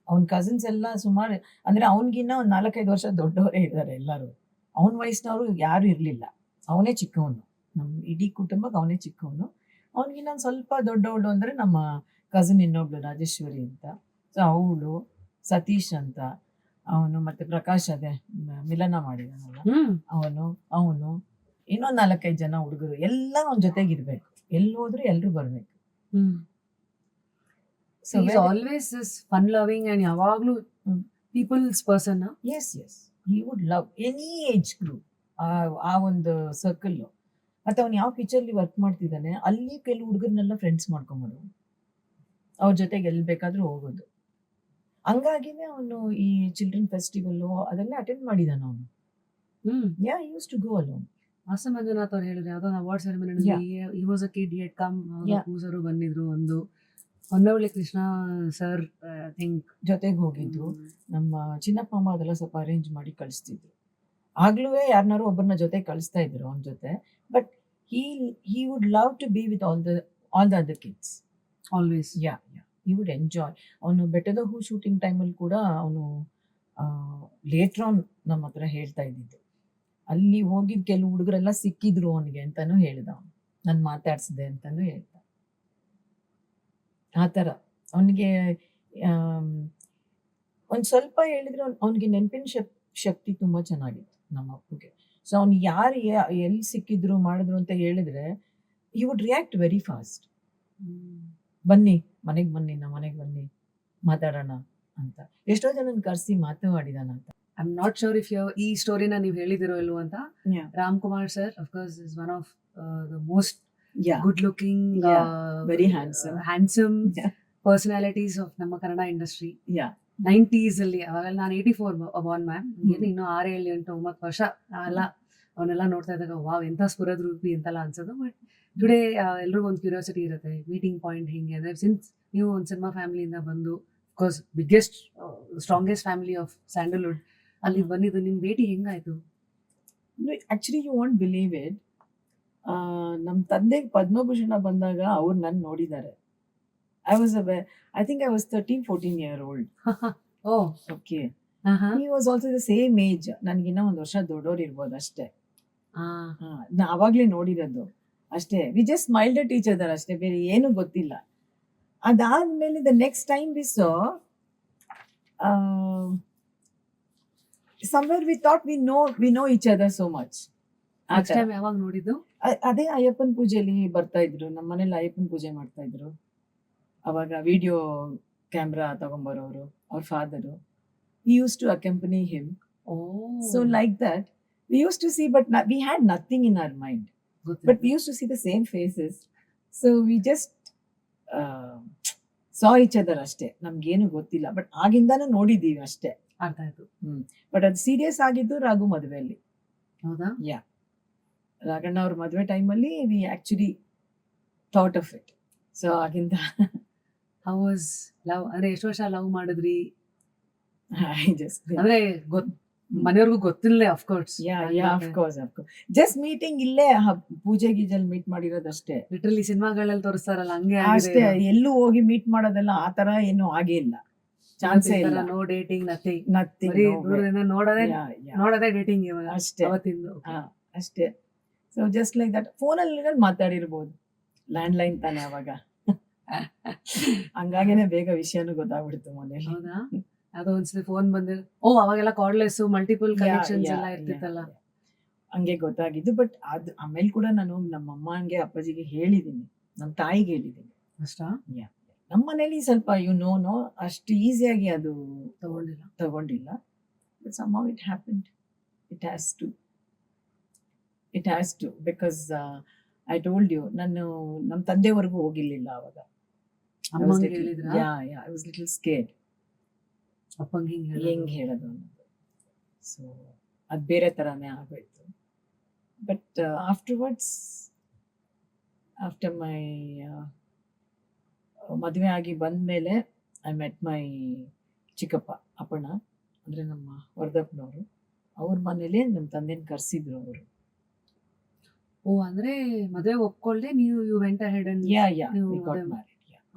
ಅವ್ನ ಕಸಿನ್ಸ್ ಎಲ್ಲ ಸುಮಾರು, ಅಂದ್ರೆ ಅವನ್ಗಿನ್ನ ಒಂದ್ 4-5 ವರ್ಷ ದೊಡ್ಡವರೇ ಇದ್ದಾರೆ ಎಲ್ಲರೂ. ಅವನ ವಯಸ್ಸಿನವರು ಯಾರು ಇರ್ಲಿಲ್ಲ. ಅವನೇ ಚಿಕ್ಕವನು, ನಮ್ ಇಡೀ ಕುಟುಂಬಕ್ಕೆ ಅವನೇ ಚಿಕ್ಕವನು. ಅವನಿಗಿನ್ನ ಒಂದ್ ಸ್ವಲ್ಪ ದೊಡ್ಡವಳು ಅಂದ್ರೆ ನಮ್ಮ ಕಸಿನ್ ಇನ್ನೊಬ್ಳು ರಾಜೇಶ್ವರಿ ಅಂತ. ಸೊ ಅವಳು, ಸತೀಶ್ ಅಂತ ಅವನು, ಮತ್ತೆ ಪ್ರಕಾಶ್ ಅದೇ ಮಿಲನ ಮಾಡಿದಾನಲ್ಲ ಅವನು, ಇನ್ನೊಂದ್ 4-5 ಜನ ಹುಡುಗರು ಎಲ್ಲ ಅವನ ಜೊತೆಗಿರ್ಬೇಕು. ಎಲ್ಲಿ ಹೋದ್ರು ಎಲ್ರು ಬರ್ಬೇಕು. So he's always this fun loving and ಯಾವಾಗ್ಲೂ people's person. Yes, he would love any age group. ಆ ಒಂದು ಸರ್ಕಲ್. ಮತ್ತೆ ಅವ್ನು ಯಾವ ಪಿಕ್ಚರ್ಲಿ ವರ್ಕ್ ಮಾಡ್ತಿದ್ದಾನೆ ಅಲ್ಲಿ ಕೆಲವು ಹುಡುಗರನ್ನೆಲ್ಲ ಫ್ರೆಂಡ್ಸ್ ಮಾಡ್ಕೊಂಡ್ಬಿಡು. ಅವ್ರ ಜೊತೆಗೆ ಎಲ್ಲಿ ಬೇಕಾದ್ರೂ ಹೋಗೋದು. ಹಂಗಾಗಿನೇ ಅವನು ಈ ಚಿಲ್ಡ್ರನ್ ಫೆಸ್ಟಿವಲ್ ಅದೆಲ್ಲ ಅಟೆಂಡ್ ಮಾಡಿದಾನ ಅವನು. Yeah used to go alone. ಆಸ ಮಂಜುನಾಥ್ ಅವ್ರು ಹೇಳಿದ್ರು ಯಾವ್ದೋ ಅವಾರ್ಡ್ ಸೆರೆಮನಿ ಈ was a kid yet come Yeah. ಕೂಸರು ಬಂದಿದ್ರು. ಒಂದು Honnavalli Krishna sir I think ಜೊತೆಗೆ ಹೋಗಿದ್ದು. ನಮ್ಮ ಚಿನ್ನಪ್ಪ ಅಮ್ಮ ಅದೆಲ್ಲ ಸ್ವಲ್ಪ ಅರೇಂಜ್ ಮಾಡಿ ಕಳಿಸ್ತಿದ್ರು. ಆಗ್ಲೂ ಯಾರನ್ನಾರು ಒಬ್ಬರನ್ನ ಜೊತೆ ಕಳಿಸ್ತಾ ಇದ್ರು ಅವನ ಜೊತೆ. But he would love to be with all the other kids. Always. Yeah he would enjoy. ಅವನು ಬೆಟ್ಟದ ಹೂ ಶೂಟಿಂಗ್ ಟೈಮಲ್ಲಿ ಕೂಡ ಅವನು ಲೇಟರ್ ಆನ್ ನಮ್ಮ ಹತ್ರ ಹೇಳ್ತಾ ಇದ್ದಿದ್ದು, ಅಲ್ಲಿ ಹೋಗಿದ್ ಕೆಲವು ಹುಡುಗರೆಲ್ಲ ಸಿಕ್ಕಿದ್ರು ಅವನಿಗೆ ಅಂತಾನು ಹೇಳ್ದ. ಅವನು ನಾನು ಮಾತಾಡ್ಸಿದೆ ಅಂತಾನು ಹೇಳ್ದ. ಆ ಥರ ಅವನಿಗೆ ಒಂದು ಸ್ವಲ್ಪ ಹೇಳಿದ್ರೆ ಅವನಿಗೆ ನೆನಪಿನ ಶಕ್ತಿ ತುಂಬ ಚೆನ್ನಾಗಿತ್ತು ನಮ್ಮ ಅಪ್ಪಗೆ. ಸೊ ಅವ್ನು ಯಾರು ಎಲ್ಲಿ ಸಿಕ್ಕಿದ್ರು ಮಾಡಿದ್ರು ಅಂತ ಹೇಳಿದ್ರೆ he would react very fast. ಬನ್ನಿ ಮನೆಗೆ ಬನ್ನಿ, ನಮ್ಮ ಮನೆಗೆ ಬನ್ನಿ ಮಾತಾಡೋಣ ಅಂತ. ಎಷ್ಟೋ ಜನನ ಕರೆಸಿ ಮಾತಾಡಿದಾನ ಅಂತ. I am not sure if ಈ ಸ್ಟೋರಿನ ನೀವು ಹೇಳಿದಿರೋ ಇಲ್ವೋ ಅಂತ. Yeah. Ram Kumar sir of course is one of the most Yeah. Good looking Yeah. Very handsome. Yeah. Personalities of ನಮ್ಮ ಕನ್ನಡ ಇಂಡಸ್ಟ್ರಿ. Yeah. 90s ಅಲ್ಲಿ ಅವಾಗ ನಾನು 84 ಬಾರ್ನ್ ಮ್ಯಾಮ್. ಇನ್ನು 6, 7, 8, 9 ವರ್ಷ ಅವನ್ನೆಲ್ಲ ನೋಡ್ತಾ ಇದ್ದಾಗ ವಾವ್ ಎಂಥ ಸ್ಫುರದ ರೂಪಿ ಅಂತೆಲ್ಲ ಅನ್ಸೋದು. ಬಟ್ ಟುಡೇ ಎಲ್ರಿಗೂ ಒಂದು ಕ್ಯೂರಿಯಾಸಿಟಿ ಇರುತ್ತೆ, ಮೀಟಿಂಗ್ ಪಾಯಿಂಟ್ ಹಿಂಗೆ ಅಂದರೆ ಸಿನ್ಸ್ ನೀವು ಒಂದು ಸಿನಿಮಾ ಫ್ಯಾಮಿಲಿಯಿಂದ ಬಂದು of course biggest strongest family of Sandalwood ಅಲ್ಲಿ ಬಂದಿದ್ದು, ನಿಮ್ಮ ಭೇಟಿ ಹೆಂಗಾಯ್ತು? Actually you want believe it, ನಮ್ಮ ತಂದೆಗೆ ಪದ್ಮಭೂಷಣ ಬಂದಾಗ ಅವ್ರು ನನ್ನ ನೋಡಿದ್ದಾರೆ. I think I was 13-14 year old. O Okay. He was also the same age. ನನಗಿನ್ನ ಒಂದು ವರ್ಷ ದೊಡ್ಡೋರು ಇರ್ಬೋದು ಅಷ್ಟೇ. ನಾ ಅವಾಗ್ಲೇ ನೋಡಿರೋದು ಅಷ್ಟೇ. We just smiled at each other ಅಷ್ಟೇ, ಬೇರೆ ಏನು ಗೊತ್ತಿಲ್ಲ. ಅದಾದ್ಮೇಲೆ the next time we saw somewhere we thought we know each other so much. Next time ಯಾವಾಗ ನೋಡಿದ್ದು? ಅದೇ ಅಯ್ಯಪ್ಪನ ಪೂಜೆಯಲ್ಲಿ ಬರ್ತಾ ಇದ್ರು, ನಮ್ಮ ಮನೇಲಿ ಅಯ್ಯಪ್ಪನ ಪೂಜೆ ಮಾಡ್ತಾ ಇದ್ರು. ಅವಾಗ ವಿಡಿಯೋ ಕ್ಯಾಮ್ರಾ ತಗೊಂಬರೋರು ಅವ್ರ father. He used to accompany him. So like that we used to see, but we had nothing in our mind. But we used to see the same faces. So we just saw each other ಅಷ್ಟೇ. ನಮ್ಗೇನು ಗೊತ್ತಿಲ್ಲ, but ಆಗಿಂದಾನು ನೋಡಿದ್ದೀವಿ ಅಷ್ಟೇ. ಅರ್ಥ ಆಯ್ತು. But ಅದು serious ಆಗಿದ್ದು ರಾಘು ಮದುವೆಯಲ್ಲಿ. ಹೌದಾ? ಯಾ, ರಾಘಣ್ಣ ಅವ್ರ ಮದುವೆ ಟೈಮಲ್ಲಿ we actually thought of it. So ಆಗಿಂದ ಹೌ ವಾಸ್ ಲವ್? ಅಂದ್ರೆ ಎಷ್ಟು ವರ್ಷ ಲವ್ ಮಾಡಿದ್ರಿ? I just ಅಂದ್ರೆ ಮನೆಯವ್ರಿಗೂ ಗೊತ್ತಿಲ್ಲ of course. of course. Just meeting ಇಲ್ಲೇ ಪೂಜೆ ಗೀಜಲ್ಲಿ ಮೀಟ್ ಮಾಡಿರೋದಷ್ಟೇ. ಲಿಟರಲಿ ಸಿನಿಮಾಗಳಲ್ಲಿ ತೋರಿಸ್ತಾರಲ್ಲ ಹಂಗೆ ಅಷ್ಟೇ, ಎಲ್ಲೂ ಹೋಗಿ ಮೀಟ್ ಮಾಡೋದೆಲ್ಲ ಆ ತರ ಏನು ಆಗೇ ಇಲ್ಲ. ಚಾನ್ಸೇ ಇಲ್ಲ. No dating, nothing. ನಥಿಂಗ್. ದೂರದಿಂದ ನೋಡೋದೇ ಡೇಟಿಂಗ್ ಇವಾಗ ಅಷ್ಟೇ ಅವತ್ತಿಂದು. ಅಷ್ಟೇ. So just like that. ಫೋನಲ್ಲಿ ಮಾತಾಡಿರ್ಬೋದು, ಲ್ಯಾಂಡ್ ಲೈನ್ ತಾನೆ ಅವಾಗ. ಹಂಗಾಗೇನೆ ಬೇಗ ವಿಷಯನೂ ಗೊತ್ತಾಗ್ಬಿಡ್ತು ಮನೇಲಿ. ಹೌದಾ? ಯಾವ್ದೋ ಒಂದ್ಸತಿ ಫೋನ್ ಬಂದಿರ್ ಅವಾಗೆಲ್ಲ ಕಾರ್ಡ್ಲೆಸ್ ಮಲ್ಟಿಪಲ್ ಕನೆಕ್ಷನ್ಸ್ ಎಲ್ಲ ಇರ್ತಿತ್ತಲ್ಲ, ಹಂಗೆ ಗೊತ್ತಾಗಿದ್ದು. ಬಟ್ ಅದು ಆಮೇಲೆ ಕೂಡ ನಾನು ನಮ್ಮ ಅಮ್ಮಂಗೆ ಅಪ್ಪಾಜಿಗೆ ಹೇಳಿದ್ದೀನಿ, ನಮ್ಮ ತಾಯಿಗೆ ಹೇಳಿದ್ದೀನಿ ಅಷ್ಟಾ. ನಮ್ಮ ಮನೇಲಿ ಸ್ವಲ್ಪ ನೋ ಅಷ್ಟು ಈಸಿಯಾಗಿ ಅದು ತಗೊಂಡಿಲ್ಲ. But somehow it happened. It has to because I told you, ನಾನು ನಮ್ಮ ತಂದೆವರೆಗೂ ಹೋಗಿರ್ಲಿಲ್ಲ ಅವಾಗ. ಅಮ್ಮಂಗೆ ಹೇಳಿದ್ರಾ? I was little scared. ಅಪ್ಪಂಗೆ ಹೆಂಗ್ ಹೇಳೋದು ಅನ್ನೋದು. ಸೊ ಅದು ಬೇರೆ ಥರನೇ ಆಗೋಯ್ತು. ಬಟ್ ಆಫ್ಟರ್ವರ್ಡ್ಸ್, ಆಫ್ಟರ್ ಮೈ ಮದುವೆ ಆಗಿ ಬಂದಮೇಲೆ ಐ ಮೆಟ್ ಮೈ ಚಿಕ್ಕಪ್ಪ ಅಪ್ಪಣ್ಣ, ಅಂದರೆ ನಮ್ಮ ವರದಪ್ಪನವರು. ಅವ್ರ ಮನೇಲೆ ನಮ್ಮ ತಂದೆನ ಕರೆಸಿದ್ರು ಅವರು. ಅಂದ್ರೆ ಮದುವೆ ಒಪ್ಕೊಳ್ದೆ ನೀವು you went ahead and we got married.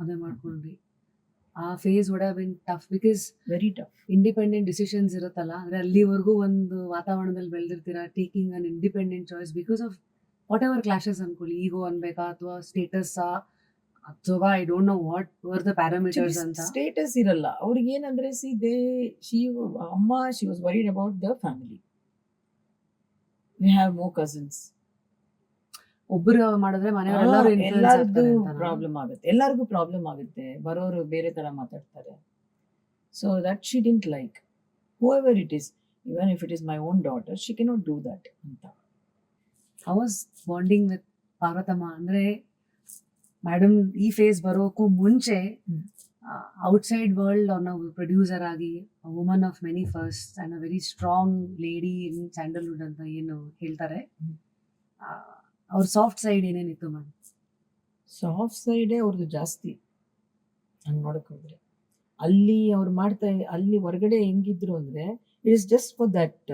ಅದೇ ಮಾಡ್ಕೊಂಡ್ರಿ. ಆ phase would have been tough because very tough. Independent decisions ಇರುತ್ತಲ್ಲ, ಅಂದ್ರೆ ಅಲ್ಲಿವರೆಗೂ ಒಂದು ವಾತಾವರಣದಲ್ಲಿ ಬೆಳೆದಿರ್ತೀರಾ, taking an independent choice because of whatever clashes ಅನ್ಕೊಳ್ಳಿ, ಈಗೋ ಅನ್ಬೇಕಾ ಅಥವಾ ಸ್ಟೇಟಸ್ ಅಥವಾ I don't know what were the parameters ಅಂತ. ಸ್ಟೇಟಸ್ ಇರಲ್ಲ ಅವ್ರಿಗೆ. ಏನಂದ್ರೆ ಅಮ್ಮ she was worried about the family. We have more cousins. ಒಬ್ಬರು ಮಾಡಿದ್ರೆ ಮನೆಯವರೆಲ್ಲರೂ ಎಲ್ಲರಿಗೂ ಪ್ರಾಬ್ಲಮ್ ಆಗುತ್ತೆ. ಬರೋರು ಬೇರೆ ತರ ಮಾತಾಡ್ತಾರೆ. So that she didn't like. Whoever it is, even if it is my own daughter, she cannot do that ಅಂತ. How was bonding with Parvathamma? ಅಂದ್ರೆ ಮೇಡಮ್ ಈ ಫೇಸ್ ಬರೋಕ್ಕೂ ಮುಂಚೆ ಔಟ್ಸೈಡ್ ವರ್ಲ್ಡ್ ನಾವು ಪ್ರೊಡ್ಯೂಸರ್ ಆಗಿ woman of many first and a very strong lady in Sandalwood ಅಂತ ಏನು ಹೇಳ್ತಾರೆ, ಅವ್ರ ಸಾಫ್ಟ್ ಸೈಡ್ ಏನೇನಿತ್ತು ಮ್ಯಾಮ್? ಸಾಫ್ಟ್ ಸೈಡೇ ಅವ್ರದ್ದು ಜಾಸ್ತಿ ಹಂಗೆ ನೋಡಕ್ ಹೋದ್ರೆ. ಅಲ್ಲಿ ಅವ್ರು ಅಲ್ಲಿ ಹೊರಗಡೆ ಹೆಂಗಿದ್ರು ಅಂದ್ರೆ it is just for that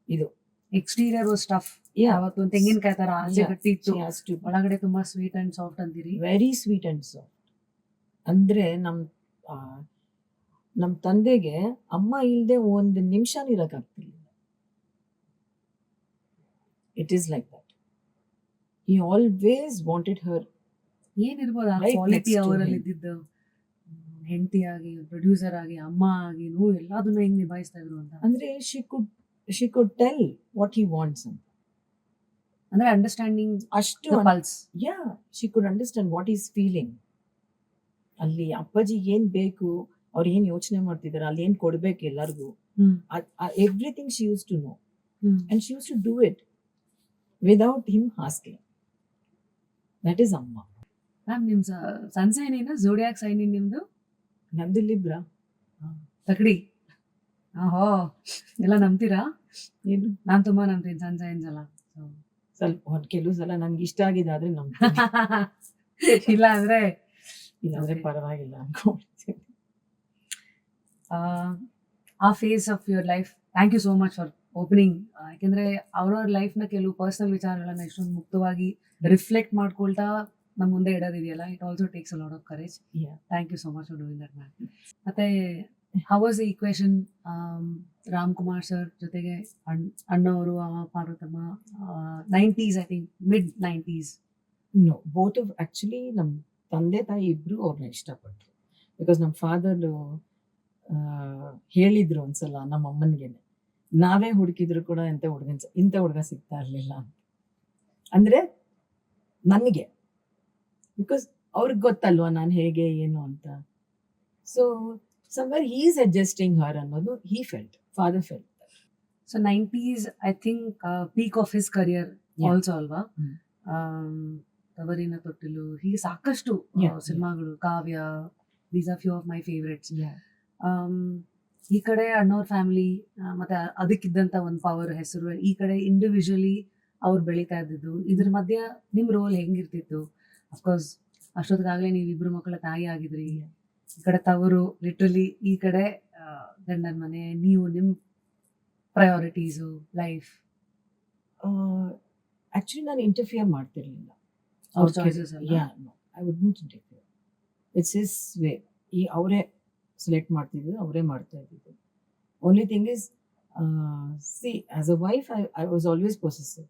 ಇದು ಎಕ್ಸ್ಟೀರಿಯರ್ ಸ್ಟಫ್ ಯಾವತ್ತು ಒಂದು ತೆಂಗಿನಕಾಯಿ ತರ ಆಚೆ ಗಟ್ಟಿತ್ತು, ಒಳಗಡೆ ತುಂಬಾ ಸ್ವೀಟ್ ಅಂಡ್ ಸಾಫ್ಟ್ ಅಂತೀರಿ. Very sweet and soft. ಅಂದ್ರೆ ನಮ್ ತಂದೆಗೆ ಅಮ್ಮ ಇಲ್ದೆ ಒಂದು ನಿಮಿಷ ಇರಕ್ಕಾಗ್ತಿರ್ಲಿಲ್ಲ. It is like that. He always wanted her. ಏನಿರ್ಬೋದು ಆ Right ಕ್ವಾಲಿಟಿ next to ಅವರಲ್ಲಿ him. ಇದ್ದಿದ್ದು, ಹೆಂಡತಿ ಆಗಿ ಪ್ರೊಡ್ಯೂಸರ್ ಆಗಿ ಅಮ್ಮ ಆಗಿ ಎಲ್ಲದನ್ನ ಹೆಂಗ್ ನಿಭಾಯಿಸ್ತಾ ಇದ್ರು ಅಂತ. ಅಂದ್ರೆ she could tell what he wants ಅಂತ. ಅಂದ್ರೆ ಅಂಡರ್ಸ್ಟ್ಯಾಂಡಿಂಗ್ ಅಷ್ಟು pulse. she could understand what he's feeling. ಅಲ್ಲಿ ಅಪ್ಪಾಜಿಗೆ ಏನ್ ಬೇಕು, ಅವ್ರು ಏನ್ ಯೋಚನೆ ಮಾಡ್ತಿದಾರೆ, ಅಲ್ಲಿ ಏನ್ ಕೊಡ್ಬೇಕು ಎಲ್ಲರಿಗೂ, everything she used to know and she used to do it without him asking. That is ಅಮ್ಮ. ಮ್ಯಾಮ್ ನಿಮ್ ಸನ್ ಸೈನ್ ಏನು? ಝೋಡಿಯಾಕ್ ಸೈನ್ ಇನ್ ನಿಮ್ದು? ನಂದು ಲಿಬ್ರಾ. ತಕಡಿ. ಆಹೋ, ಎಲ್ಲ ನಂಬ್ತೀರಾ? ಏನು ನಾನ್ ತುಂಬಾ ನಂಬ್ತೀನಿ ಸನ್ ಸೈನ್ಸ್ ಎಲ್ಲ. ಸ್ವಲ್ಪ ಕೆಲವು ಸಲ ನನ್ಗೆ ಇಷ್ಟ ಆಗಿದ್ದಾದ್ರೆ ನಮ್ ಇಲ್ಲ ಅಂದ್ರೆ ಇಲ್ಲಾಂದ್ರೆ ಪರವಾಗಿಲ್ಲ ಅನ್ಕೊಂಡ್ತೀನಿ. ಆ phase of your life, thank you so much for opening. ಯಾಕೆಂದ್ರೆ ಅವ್ರವ್ರ ಲೈಫ್ನ ಕೆಲವು ಪರ್ಸನಲ್ ವಿಚಾರಗಳನ್ನ ಎಷ್ಟೊಂದು ಮುಕ್ತವಾಗಿ ರಿಫ್ಲೆಕ್ಟ್ ಮಾಡ್ಕೊಳ್ತಾ ನಮ್ಮ ಮುಂದೆ ಇಡೋದಿದೆಯಲ್ಲ, it also takes a lot of courage. Thank you so much for doing that ma'am. ಮತ್ತೆ how was the equation Ram Kumar sir ಜೊತೆಗೆ ಅಣ್ಣವರು, Parvathamma, 90s I think mid 90s? No, both of actually ನಮ್ ತಂದೆ ತಾಯಿ ಇಬ್ರು ಅವ್ರನ್ನ ಇಷ್ಟಪಟ್ರು. ಬಿಕಾಸ್ ನಮ್ಮ ಫಾದರ್ ಹೇಳಿದ್ರು ಒಂದ್ಸಲ ನಮ್ಮ ಅಮ್ಮನಿಗೆನೆ, ನಾವೇ ಹುಡುಕಿದ್ರು ಕೂಡ ಇಂಥ ಹುಡುಗ ಸಿಗ್ತಾ ಇರ್ಲಿಲ್ಲ ಅಂತ. ಅಂದ್ರೆ ನನಗೆ, ಬಿಕಾಸ್ ಅವ್ರಿಗೆ ಗೊತ್ತಲ್ವಾ ನಾನು ಹೇಗೆ ಏನು ಅಂತ. So somewhere he is adjusting her ಅನ್ನೋದು father felt. So 90s I think peak of his career also ಅಲ್ವಾ? ತವರಿನ ತೊಟ್ಟಿಲು, ಹೀಗೆ ಸಾಕಷ್ಟು ಸಿನಿಮಾಗಳು, Kavya, these are few of my favourites. ಈ ಕಡೆ ಅಣ್ಣವ್ರ ಫ್ಯಾಮಿಲಿ ಮತ್ತೆ ಅದಕ್ಕಿದ್ದಂತ ಒಂದು ಪವರ್ ಹೆಸರು, ಈ ಕಡೆ ಇಂಡಿವಿಜುವಲಿ ಅವ್ರು ಬೆಳೀತಾ ಇದ್ದಿದ್ದು, ಇದ್ರ ಮಧ್ಯ ನಿಮ್ ರೋಲ್ ಹೆಂಗಿರ್ತಿತ್ತು? ಅಫ್ಕೋರ್ಸ್ ಅಷ್ಟೊತ್ತಿಗಾಗ್ಲೇ ನೀವು ಇಬ್ರು ಮಕ್ಕಳ ತಾಯಿ ಆಗಿದ್ರಿ. ಈ ಕಡೆ ತವರು ಲಿಟ್ರಲಿ, ಈ ಕಡೆ ಗಂಡನ ಮನೆ, ನೀವು ನಿಮ್ ಪ್ರಯಾರಿಟೀಸು, ಲೈಫ್. ಆಕ್ಚುಲಿ ನಾನು ಇಂಟರ್ಫಿಯರ್ ಮಾಡ್ತಿರ್ಲಿಲ್ಲ ಅವ್ರ ಚಾಯ್ಸಸ್ ಎಲ್ಲ. I wouldn't interfere. It's his way. ಅವರೇ ಸೆಲೆಕ್ಟ್ ಮಾಡ್ತಿದ್ರು, ಅವರೇ ಮಾಡ್ತಾ ಇದ್ದಿದ್ದು. Only thing is, see as a wife I was always possessive.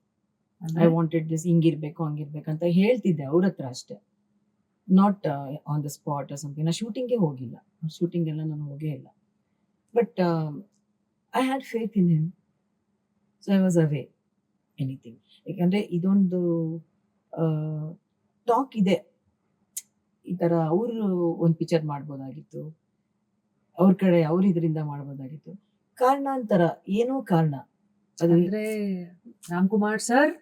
I wanted this, ಹಿಂಗಿರ್ಬೇಕು ಹಂಗಿರ್ಬೇಕು ಅಂತ ಹೇಳ್ತಿದ್ದೆ ಅವ್ರ ಹತ್ರ ಅಷ್ಟೇ. Not on the spot or something. ನಾ ಶೂಟಿಂಗ್ಗೆ ಹೋಗಿಲ್ಲ, ಶೂಟಿಂಗ್ ಎಲ್ಲ ನಾನು ಹೋಗೇ ಇಲ್ಲ. But I had faith in him, so I was away anything. ಯಾಕಂದ್ರೆ ಇದೊಂದು ಟಾಕ್ ಇದೆ, ಈ ತರ ಅವರು ಒಂದು ಪಿಕ್ಚರ್ ಮಾಡ್ಬೋದಾಗಿತ್ತು, ಅವ್ರ ಕಡೆ ಅವ್ರ ಇದರಿಂದ ಮಾಡ್ಬೋದಾಗಿತ್ತು. ಕಾರಣಾಂತರ, ಏನೋ ಕಾರಣ. ಅಂದ್ರೆ ರಾಮ್ಕುಮಾರ್ ಸರ್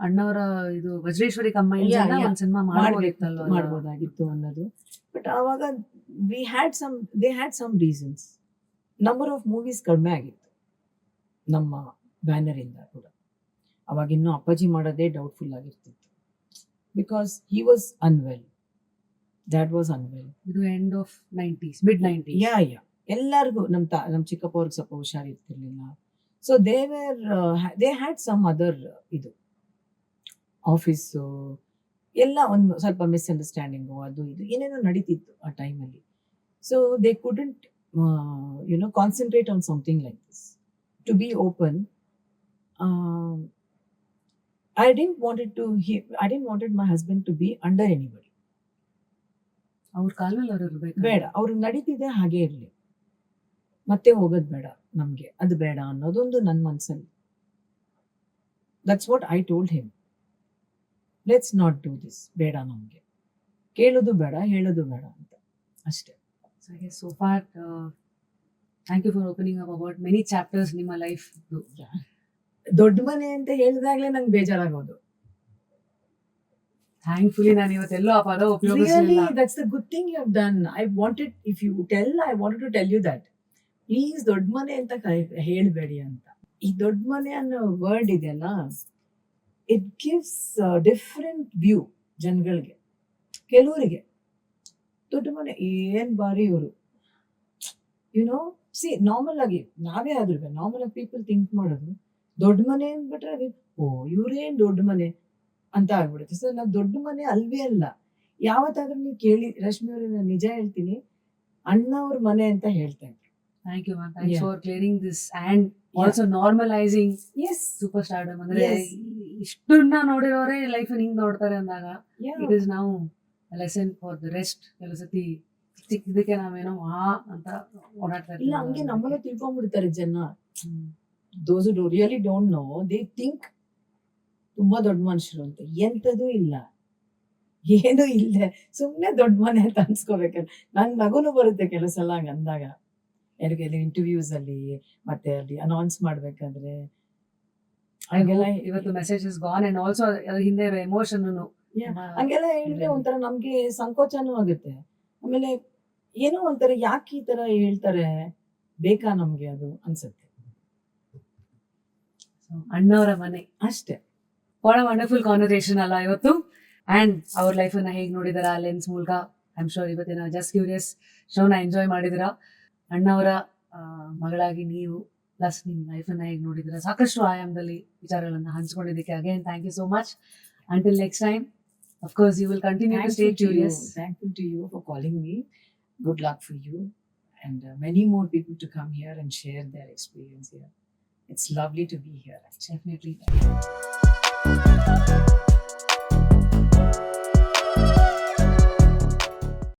ಅಣ್ಣವರ ಇದು ವಜ್ರೇಶ್ವರಿ ಕಂಬೈನ್ಸ್ ಒಂದು ಸಿನಿಮಾ ಮಾಡ್ಬೋದಾಗಿತ್ತು ಅನ್ನೋದು. ಬಟ್ ಆವಾಗ they had some reasons. Number of movies ಕಡಿಮೆ ಆಗಿತ್ತು ನಮ್ಮ ಬ್ಯಾನರ್ ಇಂದ ಕೂಡ. ಅವಾಗ ಇನ್ನೂ ಅಪ್ಪಾಜಿ ಮಾಡೋದೇ ಡೌಟ್ಫುಲ್ ಆಗಿರ್ತಿತ್ತು, because he was unwell. That was unwell. ಇದು end of 90s, mid 90s. ಎಲ್ಲರಿಗೂ ನಮ್ ಚಿಕ್ಕಪ್ಪ ಅವ್ರಿಗೆ ಸ್ವಲ್ಪ ಹುಷಾರಿರ್ತಿರ್ಲಿಲ್ಲ. So they had some other ಇದು ಆಫೀಸು ಎಲ್ಲ ಒಂದು ಸ್ವಲ್ಪ ಮಿಸ್ಅಂಡರ್ಸ್ಟ್ಯಾಂಡಿಂಗು, ಅದು ಇದು ಏನೇನೋ ನಡೀತಿತ್ತು ಆ ಟೈಮಲ್ಲಿ. So they couldn't concentrate on something like this. To be open, I didn't wanted my husband to be under anybody. ಅವ್ರ ಕಾಲ ಮೇಲೆ ಅವ್ರು ಇರ್ಬೇಕು. ಬೇಡ, ಅವ್ರಿಗೆ ನಡೀತಿದೆ ಹಾಗೆ ಇರಲಿ, ಮತ್ತೆ ಹೋಗೋದು ಬೇಡ ನಮ್ಗೆ, ಅದು ಬೇಡ ಅನ್ನೋದೊಂದು ನನ್ನ ಮನಸ್ಸಲ್ಲಿ. That's what I told him. Let's not do this. ಬೇಡ ನಮ್ಗೆ, ಕೇಳೋದು ಬೇಡ, ಹೇಳೋದು ಬೇಡ ಅಂತ ಅಷ್ಟೇ. So far, thank you for opening up about many chapters ನಿಮ್ಮ ಲೈಫ್. ದೊಡ್ಡ ಮನೆ ಅಂತ ಹೇಳಿದಾಗ್ಲೇ ನಂಗೆ ಬೇಜಾರಾಗೋದು. ಥ್ಯಾಂಕ್ಫುಲಿ ನಾನು ಇವತ್ತೆಲ್ಲೋ ಆ ಪದ Really, ಉಪಯೋಗಿಸಲಿಲ್ಲ. that's the good thing you have done. I wanted to tell you that. Please ದೊಡ್ಡ ಮನೆ ಅಂತ ಹೇಳ್ಬೇಡಿ ಅಂತ. ಈ ದೊಡ್ಡ ಮನೆ ಅನ್ನೋ ವರ್ಡ್ ಇದೆಯಲ್ಲ, ಇಟ್ ಗಿವ್ಸ್ ಡಿಫರೆಂಟ್ ವ್ಯೂ ಜನಗಳಿಗೆ. ಕೆಲವರಿಗೆ ದೊಡ್ಡ ಮನೆ ಏನ್ ಬಾರಿ ಇವರು, ನಾರ್ಮಲ್ ಆಗಿ ನಾವೇ ಆದ್ರೂ ನಾರ್ಮಲ್ ಆಗಿ ಪೀಪಲ್ ಥಿಂಕ್ ಮಾಡೋದು ದೊಡ್ಡ ಮನೆ ಅಂದ್ಬಿಟ್ರೆ ಓ ಇವ್ರೇನ್ ದೊಡ್ಡ ಮನೆ ಅಂತ ಆಗ್ಬಿಡುತ್ತೆ. ಸೊ ನಾವು ದೊಡ್ಡ ಮನೆ ಅಲ್ವೇ ಅಲ್ಲ. ಯಾವತ್ತಾದ್ರೂ ನೀವು ಕೇಳಿ ರಶ್ಮಿ ಅವ್ರೆ, ನಾನು ನಿಜ ಹೇಳ್ತೀನಿ, ಅಣ್ಣ ಅವ್ರ ಮನೆ ಅಂತ ಹೇಳ್ತಾ ಇದ್ರು. Thank you ma'am, thanks Yeah. For clearing this and also normalising ಎಸ್, ಸೂಪರ್ ಸ್ಟಾರ್ಡಮ್. ಅಂದ್ರೆ Yes. ಇಷ್ಟನ್ನ ನೋಡಿರೋರೆ ಲೈಫ್ ಹಿಂಗ್ ನೋಡ್ತಾರೆ ಅಂದಾಗ ಇಟ್ ಇಸ್ ನಾವು ಲೆಸನ್ ಫಾರ್ ದ ರೆಸ್ಟ್. ಕೆಲವು ಸತಿ ಚಿಕ್ಕದಕ್ಕೆ ನಾವೇನೋ ಅಂತ ಓಡಾಡ್ತಾ ಇಲ್ಲ ಹಂಗೆ ನಮ್ಮನ್ನ ಇರ್ತೀವಿ. ತಿಳ್ಕೊಂಡ್ಬಿಡ್ತಾರೆ ಜನ. Those who really don't know, they think ತುಂಬಾ ದೊಡ್ಡ ಮನುಷ್ಯರು ಅಂತ. ಎಂತದೂ ಇಲ್ಲ, ಏನೂ ಇಲ್ಲ, ಸುಮ್ನೆ ದೊಡ್ಡ ಮನೆ ಅಂತ ಅನ್ಸ್ಕೋಬೇಕಲ್ಲ. ನಂಗೆ ನಗುನು ಬರುತ್ತೆ ಕೆಲವು ಸಲ ಹಂಗ ಅಂದಾಗ. ಕೆಲವು ಇಂಟರ್ವ್ಯೂಸ್ ಅಲ್ಲಿ ಮತ್ತೆ ಅಲ್ಲಿ ಅನೌನ್ಸ್ ಮಾಡ್ಬೇಕಾದ್ರೆ ಹಂಗೆಲ್ಲ ಇವತ್ತು message is gone and also ಅದ್ರ ಹಿಂದೆ ಎಮೋಷನ್. ಹಂಗೆಲ್ಲ ಹೇಳಿದ್ರೆ ಒಂಥರ ನಮ್ಗೆ ಸಂಕೋಚನೂ ಆಗುತ್ತೆ. ಆಮೇಲೆ ಏನೋ ಒಂಥರ ಯಾಕೆ ಈ ತರ ಹೇಳ್ತಾರೆ, ಬೇಕಾ ನಮ್ಗೆ ಅದು ಅನ್ಸುತ್ತೆ ಅಣ್ಣವರ ಮನೆ ಅಷ್ಟೇ. ವಾಟ್ ಅ ವಂಡರ್ಫುಲ್ ಕಾನ್ವರ್ಸೇಷನ್ ಅಲ್ಲ ಇವತ್ತು. ಅಂಡ್ ಅವ್ರ ಲೈಫನ್ನ ಹೇಗೆ ನೋಡಿದಾರ ಲೆನ್ಸ್ ಮೂಲಕ. ಐ ಆಮ್ ಶೋರ್ ಇವತ್ತಿನ ಜಸ್ಟ್ ಕ್ಯೂರಿಯಸ್ ಶೋನ ಎಂಜಾಯ್ ಮಾಡಿದಿರ. ಅಣ್ಣವರ ಮಗಳಾಗಿ ನೀವು ಪ್ಲಸ್ ನಿಮ್ಮ ಲೈಫನ್ನ ಹೇಗೆ ನೋಡಿದಿರ, ಸಾಕಷ್ಟು ಆಯಾಮದಲ್ಲಿ ವಿಚಾರಗಳನ್ನ ಹಂಚ್ಕೊಂಡಿದ್ದಕ್ಕೆ again thank you so much. Until next time, of course you will continue to stay curious. Thankful to you for calling me. Good luck for you and many more people to come here and share their experience here. It's lovely to be here. Definitely.